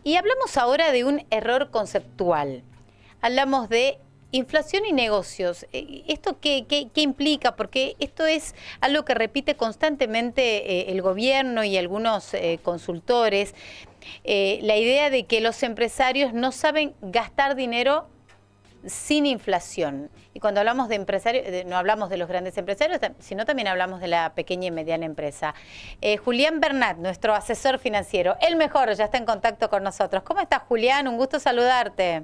Y hablamos ahora de un error conceptual. Hablamos de inflación y negocios. ¿Esto qué implica? Porque esto es algo que repite constantemente el gobierno y algunos consultores. La idea de que los empresarios no saben gastar dinero sin inflación. Y cuando hablamos de empresarios, no hablamos de los grandes empresarios, sino también hablamos de la pequeña y mediana empresa. Julián Bernat, nuestro asesor financiero, el mejor, ya está en contacto con nosotros. ¿Cómo estás, Julián? Un gusto saludarte.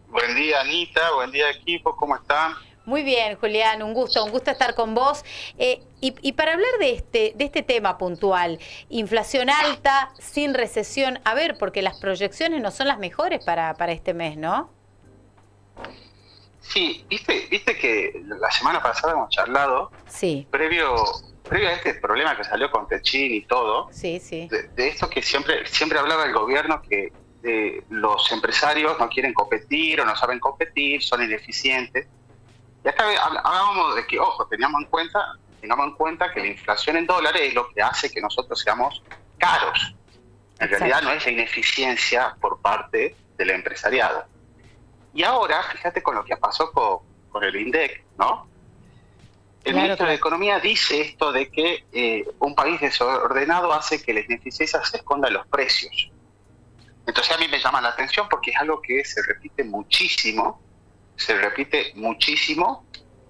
Buen día, Anita. Buen día, equipo. ¿Cómo están? Muy bien, Julián, un gusto estar con vos. Y para hablar de este tema puntual, inflación alta, sin recesión, a ver, porque las proyecciones no son las mejores para este mes, ¿no? Sí, viste que la semana pasada hemos charlado, Sí, previo a este problema que salió con Techín y todo, sí, sí. de esto que siempre hablaba el gobierno, que los empresarios no quieren competir o no saben competir, son ineficientes. Y acá hablábamos de que, ojo, tengamos en cuenta que la inflación en dólares es lo que hace que nosotros seamos caros. En Exacto. realidad no es la ineficiencia por parte del empresariado. Y ahora, fíjate con lo que pasó con el INDEC, ¿no? El ministro de Economía dice esto de que un país desordenado hace que la ineficiencia se esconda en los precios. Entonces a mí me llama la atención porque es algo que se repite muchísimo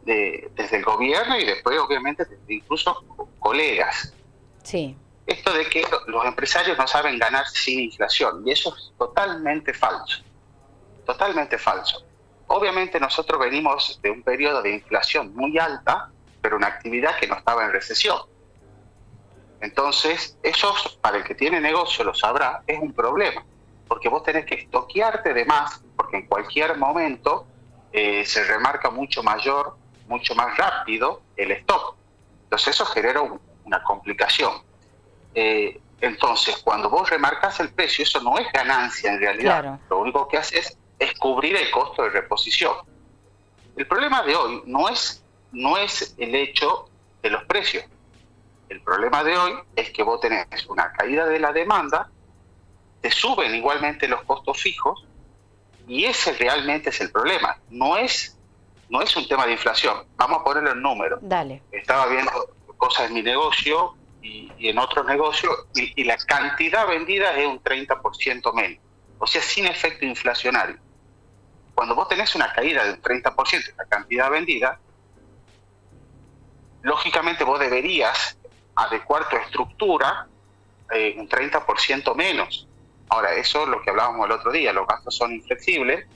desde el gobierno y después obviamente desde incluso colegas. Sí. Esto de que los empresarios no saben ganar sin inflación, y eso es totalmente falso. Totalmente falso. Obviamente nosotros venimos de un periodo de inflación muy alta, pero una actividad que no estaba en recesión. Entonces, eso para el que tiene negocio lo sabrá, es un problema, porque vos tenés que estoquearte de más, porque en cualquier momento se remarca mucho más rápido el stock. Entonces eso genera una complicación. Entonces, cuando vos remarcas el precio, eso no es ganancia en realidad. Claro. Lo único que haces es cubrir el costo de reposición. El problema de hoy no es el hecho de los precios. El problema de hoy es que vos tenés una caída de la demanda, te suben igualmente los costos fijos, y ese realmente es el problema. No es un tema de inflación. Vamos a ponerlo en números. Dale. Estaba viendo cosas en mi negocio y en otros negocios, y la cantidad vendida es un 30% menos. O sea, sin efecto inflacionario. Cuando vos tenés una caída de un 30% en la cantidad vendida, lógicamente vos deberías adecuar tu estructura un 30% menos. Ahora, eso es lo que hablábamos el otro día, los gastos son inflexibles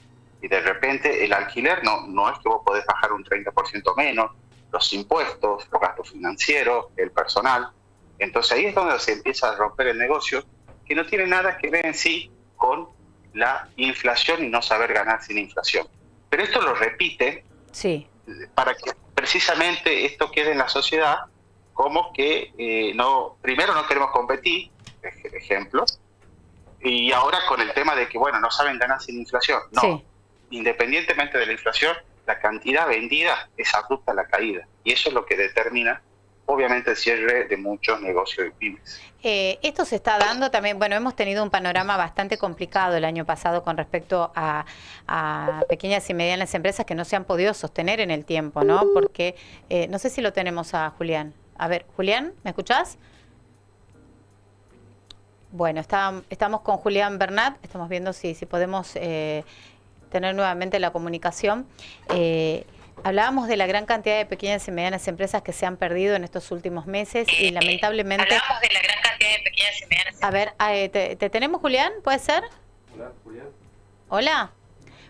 y de repente el alquiler no es que vos podés bajar un 30% menos, los impuestos, los gastos financieros, el personal. Entonces ahí es donde se empieza a romper el negocio, que no tiene nada que ver en sí con la inflación y no saber ganar sin inflación. Pero esto lo repite, sí, para que precisamente esto quede en la sociedad como que primero no queremos competir, ejemplo, y ahora con el tema de que, bueno, no saben ganar sin inflación. No, sí. Independientemente de la inflación, la cantidad vendida es abrupta la caída, y eso es lo que determina obviamente el cierre de muchos negocios y pymes. Esto se está dando también, bueno, hemos tenido un panorama bastante complicado el año pasado con respecto a pequeñas y medianas empresas que no se han podido sostener en el tiempo, ¿no? Porque, no sé si lo tenemos a Julián. A ver, Julián, ¿me escuchás? Bueno, estamos con Julián Bernat, estamos viendo si podemos tener nuevamente la comunicación. Hablábamos de la gran cantidad de pequeñas y medianas empresas que se han perdido en estos últimos meses y lamentablemente... Hablábamos de la gran cantidad de pequeñas y medianas empresas. A ver, ¿te tenemos, Julián? ¿Puede ser? Hola, Julián. Hola.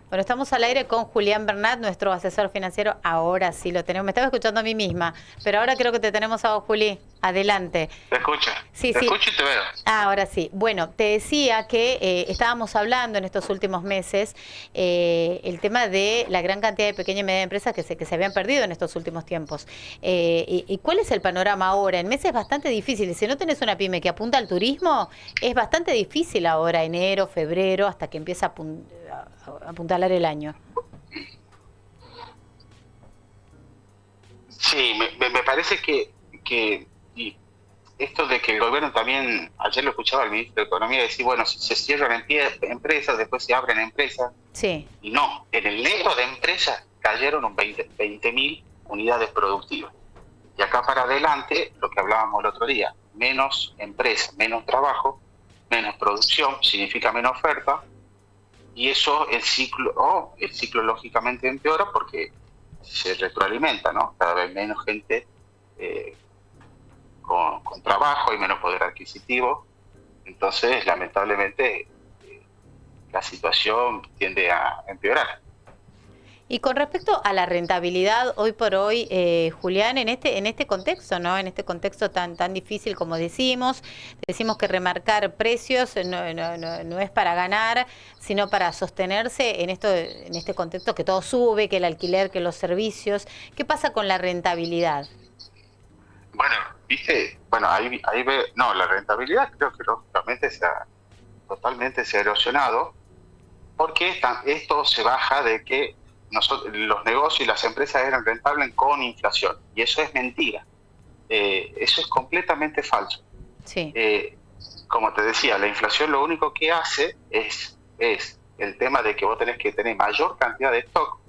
Bueno, estamos al aire con Julián Bernat, nuestro asesor financiero. Ahora sí lo tenemos. Me estaba escuchando a mí misma, pero ahora creo que te tenemos a vos, Juli. Adelante. Te escucho. Sí, te escucho y te veo. Ahora sí. Bueno, te decía que estábamos hablando en estos últimos meses el tema de la gran cantidad de pequeñas y medianas empresas que se habían perdido en estos últimos tiempos. ¿Y cuál es el panorama ahora? En meses bastante difíciles. Si no tenés una pyme que apunta al turismo, es bastante difícil ahora, enero, febrero, hasta que empieza a apuntalar el año. Sí, me parece que esto de que el gobierno también, ayer lo escuchaba el ministro de Economía decir, bueno, si se cierran empresas, después se abren empresas. Sí. Y no, en el neto de empresas cayeron un 20.000 unidades productivas. Y acá para adelante, lo que hablábamos el otro día, menos empresas, menos trabajo, menos producción, significa menos oferta, y eso el ciclo lógicamente empeora porque se retroalimenta, ¿no? Cada vez menos gente con trabajo y menos poder adquisitivo. Entonces, lamentablemente, la situación tiende a empeorar. Y con respecto a la rentabilidad, hoy por hoy, Julián, en este contexto, ¿no? En este contexto tan difícil como decimos que remarcar precios no es para ganar, sino para sostenerse en este contexto que todo sube, que el alquiler, que los servicios. ¿Qué pasa con la rentabilidad? Bueno, la rentabilidad creo que lógicamente totalmente se ha erosionado, porque esto se baja de que los negocios y las empresas eran rentables con inflación, y eso es mentira. Eso es completamente falso. Sí. Como te decía, la inflación lo único que hace es el tema de que vos tenés que tener mayor cantidad de stock,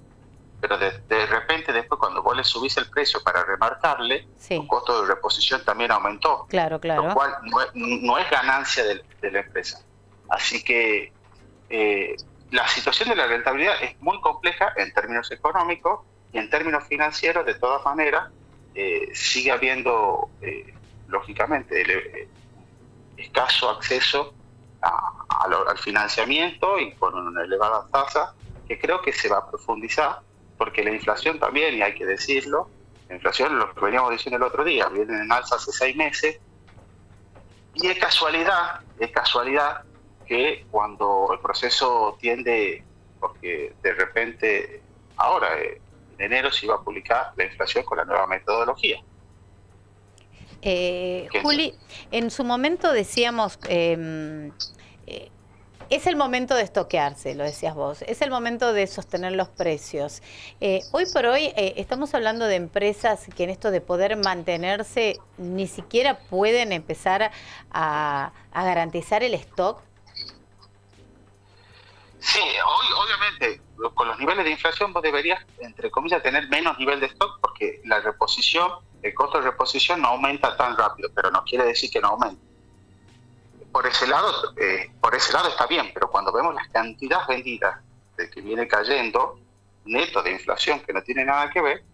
pero de repente después cuando vos le subís el precio para remarcarle, sí, el costo de reposición también aumentó. Claro. Lo cual no es ganancia de la empresa. Así que la situación de la rentabilidad es muy compleja en términos económicos, y en términos financieros, de todas maneras, sigue habiendo, lógicamente, escaso acceso al financiamiento, y con una elevada tasa que creo que se va a profundizar, porque la inflación también, y hay que decirlo, la inflación, lo que veníamos diciendo el otro día, viene en alza hace 6 meses, y es casualidad que cuando el proceso tiende, porque de repente ahora en enero se iba a publicar la inflación con la nueva metodología. Juli, en su momento decíamos, es el momento de estoquearse, lo decías vos, es el momento de sostener los precios. Hoy por hoy estamos hablando de empresas que en esto de poder mantenerse ni siquiera pueden empezar a garantizar el stock. Sí, hoy obviamente con los niveles de inflación vos deberías, entre comillas, tener menos nivel de stock, porque la reposición, el costo de reposición no aumenta tan rápido, pero no quiere decir que no aumente. Por ese lado está bien, pero cuando vemos las cantidades vendidas de que viene cayendo, neto de inflación, que no tiene nada que ver,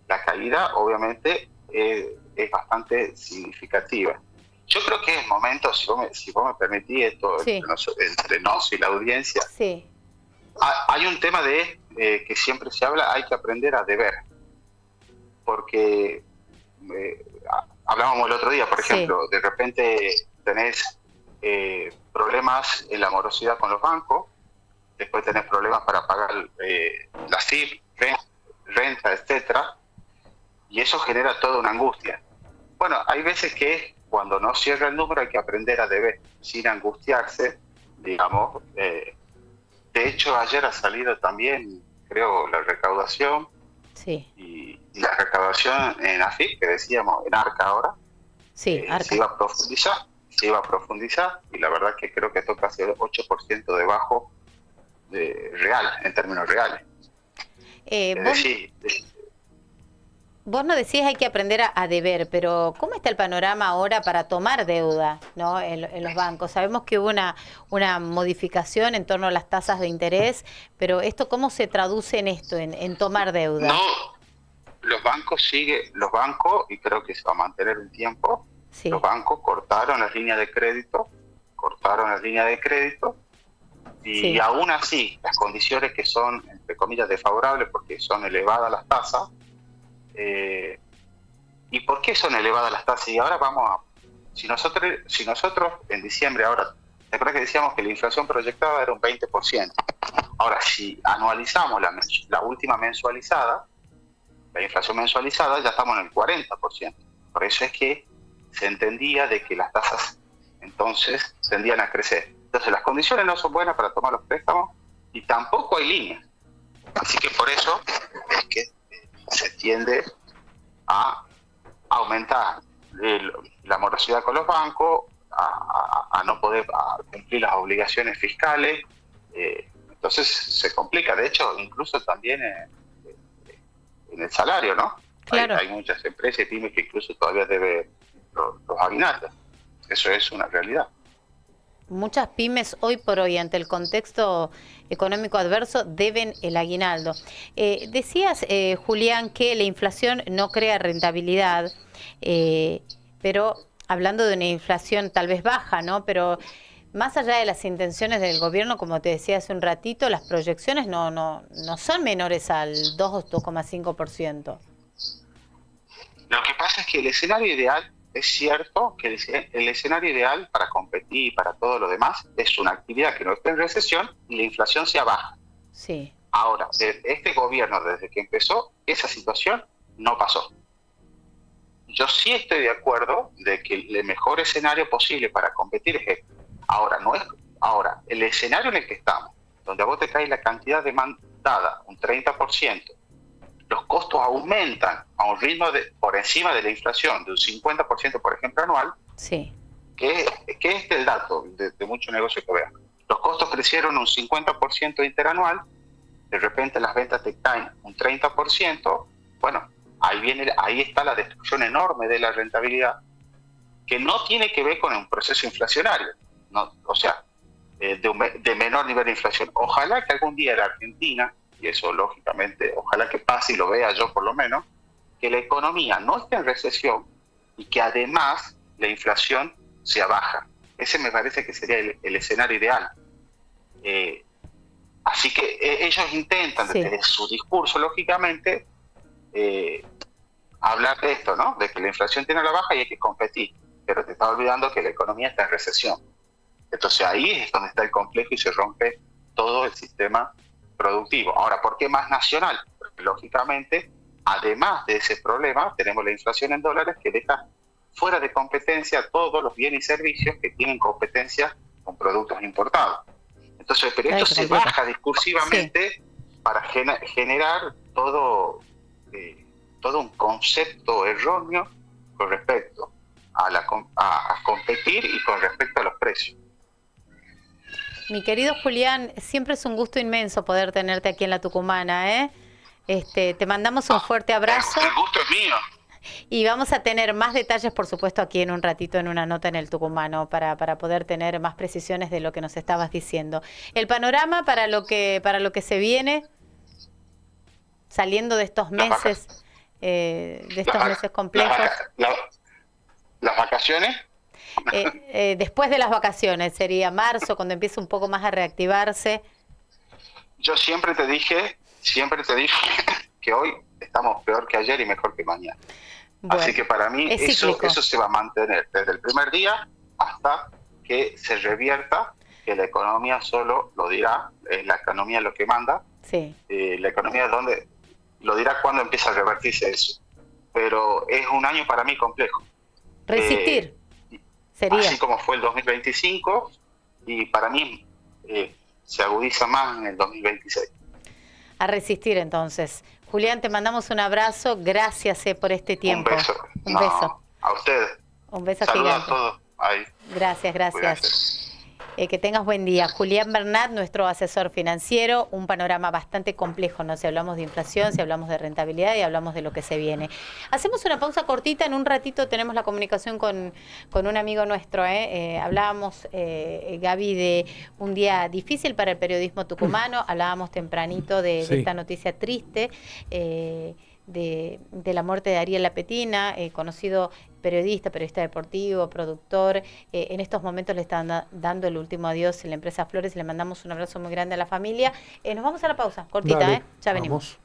la caída obviamente es bastante significativa. Yo creo que es momento, si vos me permitís esto, sí, entre nos y la audiencia, sí, hay un tema que siempre se habla, hay que aprender a deber. Porque hablábamos el otro día, por ejemplo, sí, de repente tenés problemas en la morosidad con los bancos, después tenés problemas para pagar la CIP, renta, etcétera, y eso genera toda una angustia. Bueno, hay veces que cuando no cierra el número hay que aprender a deber, sin angustiarse, digamos. De hecho, ayer ha salido también, creo, la recaudación, sí, y la recaudación en AFIP, que decíamos, en ARCA ahora, sí, ARCA, se iba a profundizar, y la verdad que creo que esto casi el 8% debajo real, en términos reales. Vos no decís hay que aprender a deber, pero ¿cómo está el panorama ahora para tomar deuda, ¿no? en los bancos? Sabemos que hubo una modificación en torno a las tasas de interés, pero esto ¿cómo se traduce en esto, en tomar deuda? No, los bancos, y creo que se va a mantener un tiempo, sí, los bancos cortaron las líneas de crédito, y sí, aún así las condiciones que son, entre comillas, desfavorables, porque son elevadas las tasas. ¿Y por qué son elevadas las tasas? Y ahora si nosotros en diciembre, ahora, ¿te acuerdas que decíamos que la inflación proyectada era un 20%? Ahora, si anualizamos la última mensualizada, la inflación mensualizada, ya estamos en el 40%. Por eso es que se entendía de que las tasas entonces tendían a crecer. Entonces las condiciones no son buenas para tomar los préstamos, y tampoco hay líneas. Así que por eso es que se tiende a aumentar la morosidad con los bancos, a no poder cumplir las obligaciones fiscales. Entonces se complica. De hecho, incluso también en el salario, ¿no? Claro. Hay muchas empresas y pymes que incluso todavía deben los aguinaldos. Eso es una realidad. Muchas pymes hoy por hoy, ante el contexto económico adverso, deben el aguinaldo. Decías, Julián, que la inflación no crea rentabilidad, pero hablando de una inflación tal vez baja, ¿no? Pero más allá de las intenciones del gobierno, como te decía hace un ratito, las proyecciones no son menores al 2 o 2,5%. Lo que pasa es que el escenario ideal, es cierto que el escenario ideal para competir y para todo lo demás es una actividad que no esté en recesión y la inflación sea baja. Sí. Ahora, este gobierno, desde que empezó, esa situación no pasó. Yo sí estoy de acuerdo de que el mejor escenario posible para competir es este. Ahora, el escenario en el que estamos, donde a vos te cae la cantidad demandada, un 30%, los costos aumentan a un ritmo por encima de la inflación de un 50%, por ejemplo, anual, sí, que es el dato de muchos negocios que vean. Los costos crecieron un 50% interanual, de repente las ventas te caen un 30%, bueno, ahí está la destrucción enorme de la rentabilidad, que no tiene que ver con un proceso inflacionario, ¿no? O sea, de menor nivel de inflación. Ojalá que algún día la Argentina, y eso lógicamente, ojalá que pase y lo vea yo por lo menos, que la economía no esté en recesión y que además la inflación sea baja. Ese me parece que sería el escenario ideal. Así que ellos intentan, sí, desde su discurso, lógicamente, hablar de esto, ¿no? De que la inflación tiene a la baja y hay que competir, pero te está olvidando que la economía está en recesión. Entonces ahí es donde está el complejo y se rompe todo el sistema productivo. Ahora, ¿por qué más nacional? Porque lógicamente, además de ese problema, tenemos la inflación en dólares que deja fuera de competencia todos los bienes y servicios que tienen competencia con productos importados. Entonces, pero esto se baja discursivamente, sí, para generar todo un concepto erróneo con respecto a competir y con respecto a los precios. Mi querido Julián, siempre es un gusto inmenso poder tenerte aquí en La Tucumana, ¿eh? Te mandamos un fuerte abrazo. El gusto es mío. Y vamos a tener más detalles, por supuesto, aquí en un ratito en una nota en El Tucumano para poder tener más precisiones de lo que nos estabas diciendo. El panorama para lo que se viene, saliendo de estos meses, meses complejos. ¿Las vacaciones? Después de las vacaciones, sería marzo, cuando empiece un poco más a reactivarse. Yo siempre te dije que hoy estamos peor que ayer y mejor que mañana. Bueno, así que para mí eso se va a mantener desde el primer día hasta que se revierta, que la economía solo lo dirá, la economía es lo que manda. Sí. La economía es donde lo dirá cuando empieza a revertirse eso. Pero es un año para mí complejo. Resistir. Sería. Así como fue el 2025, y para mí se agudiza más en el 2026. A resistir entonces. Julián, te mandamos un abrazo, gracias por este tiempo. Un beso. Un beso. A ustedes. Un beso Saludos gigante. a todos. Ahí. Gracias. Que tengas buen día. Julián Bernat, nuestro asesor financiero, un panorama bastante complejo, ¿no? Si hablamos de inflación, si hablamos de rentabilidad y hablamos de lo que se viene. Hacemos una pausa cortita, en un ratito tenemos la comunicación con un amigo nuestro. Hablábamos, Gaby, de un día difícil para el periodismo tucumano, hablábamos tempranito de esta noticia triste, de la muerte de Ariel Lapetina, conocido periodista deportivo, productor. En estos momentos le están dando el último adiós en la empresa Flores y le mandamos un abrazo muy grande a la familia. Nos vamos a la pausa, cortita, Dale, ya venimos. Vamos.